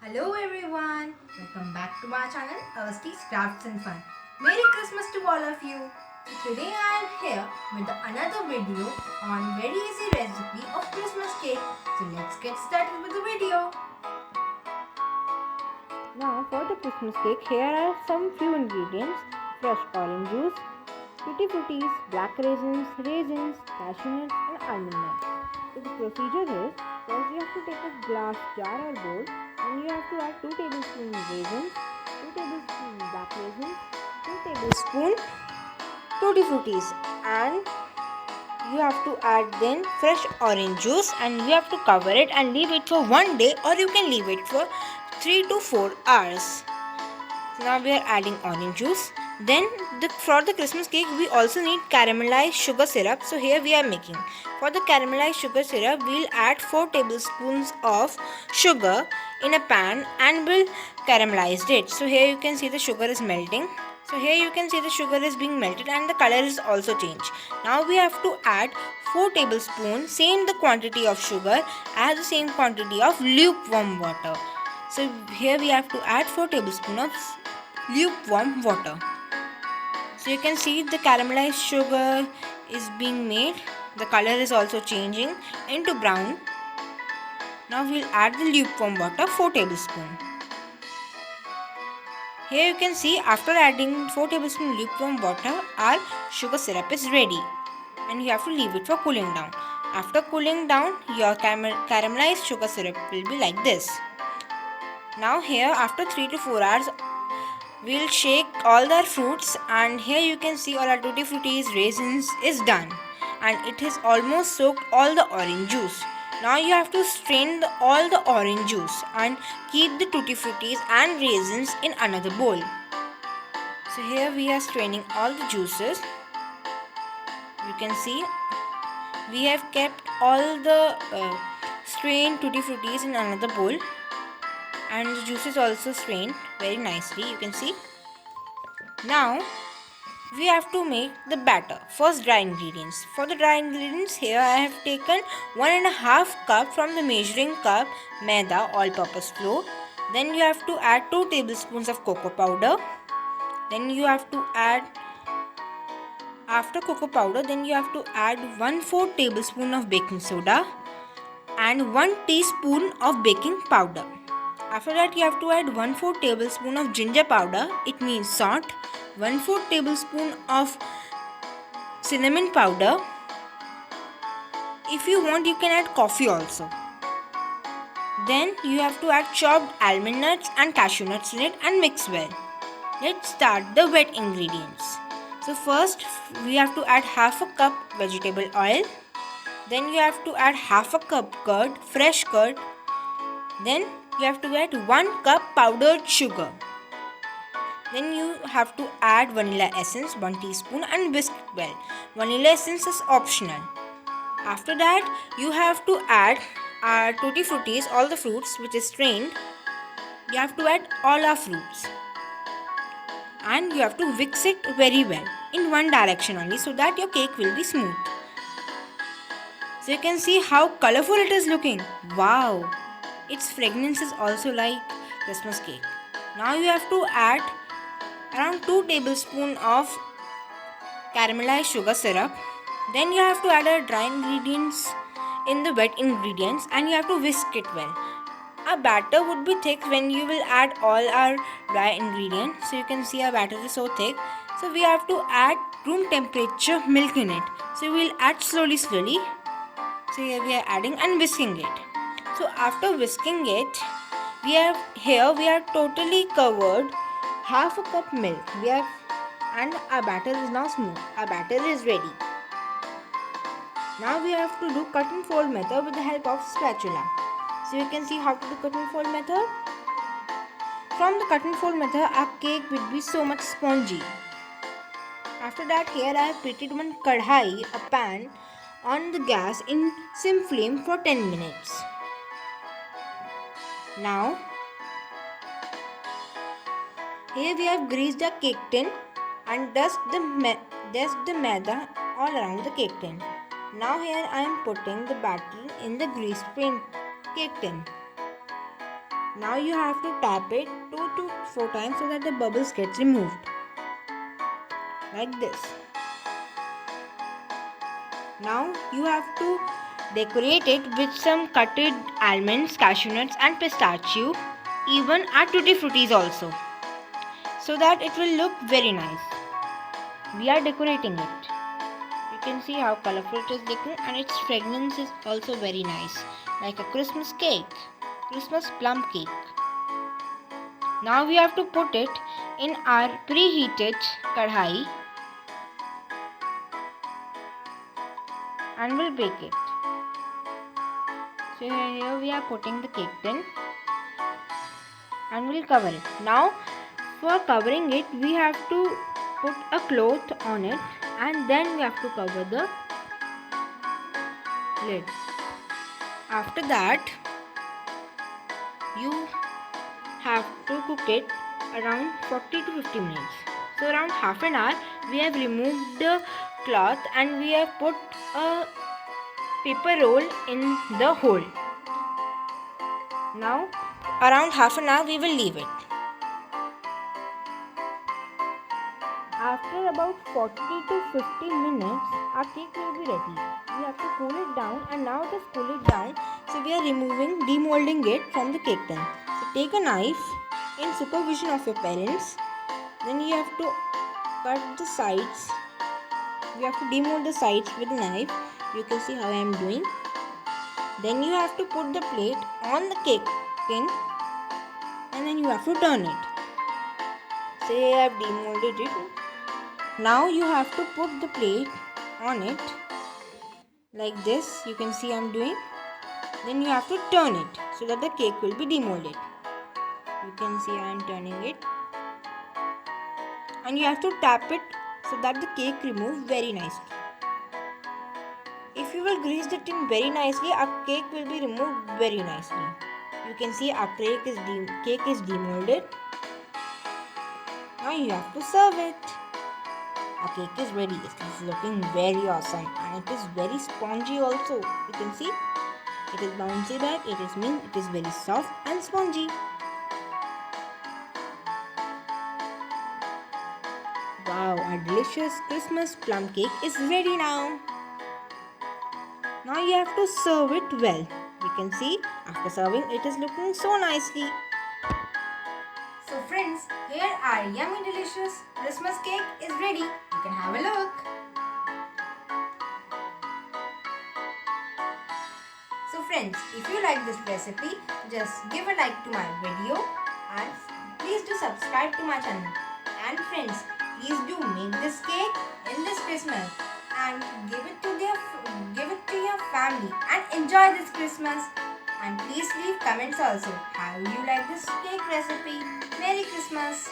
Hello everyone, welcome back to my channel Erstie's Crafts and Fun. Merry Christmas to all of you. So today I am here with another video on very easy recipe of Christmas cake. So let's get started with the video. Now for the Christmas cake, here are some few ingredients: fresh orange juice, tutti fruttis, black raisins, cashew nuts and almond nuts. So the procedure is, first you have to take a glass jar or bowl and you have to add 2 tablespoons raisins, 2 tablespoons black raisins, 2 tablespoons tutti fruttis, and you have to add then fresh orange juice and you have to cover it and leave it for 1 day, or you can leave it for 3 to 4 hours. So now we are adding orange juice. Then for the Christmas cake we also need caramelized sugar syrup. So here we are making, for the caramelized sugar syrup we'll add 4 tablespoons of sugar in a pan and we'll caramelize it. So here you can see the sugar is melting. So here you can see the sugar is being melted and the color is also changed. Now we have to add 4 tablespoons, same the quantity of sugar as the same quantity of lukewarm water. So here we have to add 4 tablespoons of lukewarm water. So you can see the caramelized sugar is being made. The color is also changing into brown. Now we'll add the lukewarm water, 4 tablespoons. Here you can see after adding 4 tablespoons lukewarm water, our sugar syrup is ready. And you have to leave it for cooling down. After cooling down, your caramelized sugar syrup will be like this. Now here after 3 to 4 hours, we'll shake all the fruits and here you can see all our tutti fruttis, raisins is done and it has almost soaked all the orange juice. Now you have to strain all the orange juice and keep the tutti fruttis and raisins in another bowl. So here we are straining all the juices. You can see we have kept all the strained tutti fruttis in another bowl. And the juice is also strained very nicely, you can see. Now we have to make the batter. First, dry ingredients. For the dry ingredients, here I have taken 1.5 cup from the measuring cup maida all-purpose flour. Then you have to add 2 tablespoons of cocoa powder. Then you have to add, after cocoa powder, then you have to add 1/4 tablespoon of baking soda and 1 teaspoon of baking powder. After that you have to add 1/4 tablespoon of ginger powder, it means salt, 1/4 tablespoon of cinnamon powder. If you want you can add coffee also. Then you have to add chopped almond nuts and cashew nuts in it and mix well. Let's start the wet ingredients. So first we have to add half a cup vegetable oil. Then you have to add half a cup curd, fresh curd. Then you have to add 1 cup powdered sugar. Then you have to add vanilla essence 1 teaspoon and whisk it well. Vanilla essence is optional. After that you have to add our tutti fruttis, all the fruits which is strained. You have to add all our fruits. And you have to whisk it very well in one direction only so that your cake will be smooth. So you can see how colorful it is looking. Wow! Its fragrance is also like Christmas cake. Now you have to add around 2 tablespoons of caramelized sugar syrup. Then you have to add our dry ingredients in the wet ingredients and you have to whisk it well. Our batter would be thick when you will add all our dry ingredients. So you can see our batter is so thick. So we have to add room temperature milk in it. So we will add slowly. So here we are adding and whisking it. So after whisking it, we are totally covered half a cup milk. And our batter is now smooth. Our batter is ready. Now we have to do cut and fold method with the help of spatula. So you can see how to do cut and fold method. From the cut and fold method, our cake will be so much spongy. After that, here I have preheated one kadhai, a pan, on the gas in sim flame for 10 minutes. Now, here we have greased a cake tin and dust the maida all around the cake tin. Now here I am putting the batter in the greased cake tin. Now you have to tap it 2 to 4 times so that the bubbles gets removed. Like this. Now you have to decorate it with some cutted almonds, cashew nuts and pistachio. Even add tutti fruttis also. So that it will look very nice. We are decorating it. You can see how colorful it is looking, and its fragrance is also very nice. Like a Christmas cake. Christmas plum cake. Now we have to put it in our preheated kadhai and we'll bake it. So here we are putting the cake tin and we'll cover it. Now for covering it, we have to put a cloth on it and then we have to cover the lid. After that, you have to cook it around 40 to 50 minutes. So around half an hour, we have removed the cloth and we have put a paper roll in the hole. Now around half an hour we will leave it. After about 40 to 50 minutes, our cake will be ready. We have to cool it down, and now it is cooled down, so we are demolding it from the cake tin. So take a knife in supervision of your parents. Then you have to cut the sides. You have to demold the sides with a knife. You can see how I am doing. Then you have to put the plate on the cake tin and then you have to turn it. Say I have demolded it. Now you have to put the plate on it like this. You can see I am doing. Then you have to turn it so that the cake will be demolded. You can see I am turning it. And you have to tap it so that the cake removes very nicely. If you will grease the tin very nicely, our cake will be removed very nicely. You can see our cake is demolded. Now you have to serve it. Our cake is ready. It is looking very awesome and it is very spongy also. You can see it is bouncy back. It is very soft and spongy. Wow, our delicious Christmas plum cake is ready now. Now you have to serve it well. You can see after serving it is looking so nicely. So friends, here our yummy delicious Christmas cake is ready. You can have a look. So friends, if you like this recipe, just give a like to my video and please do subscribe to my channel. And friends, please do make this cake in this Christmas and give it to your family and enjoy this Christmas. And please leave comments also. How you like this cake recipe? Merry Christmas!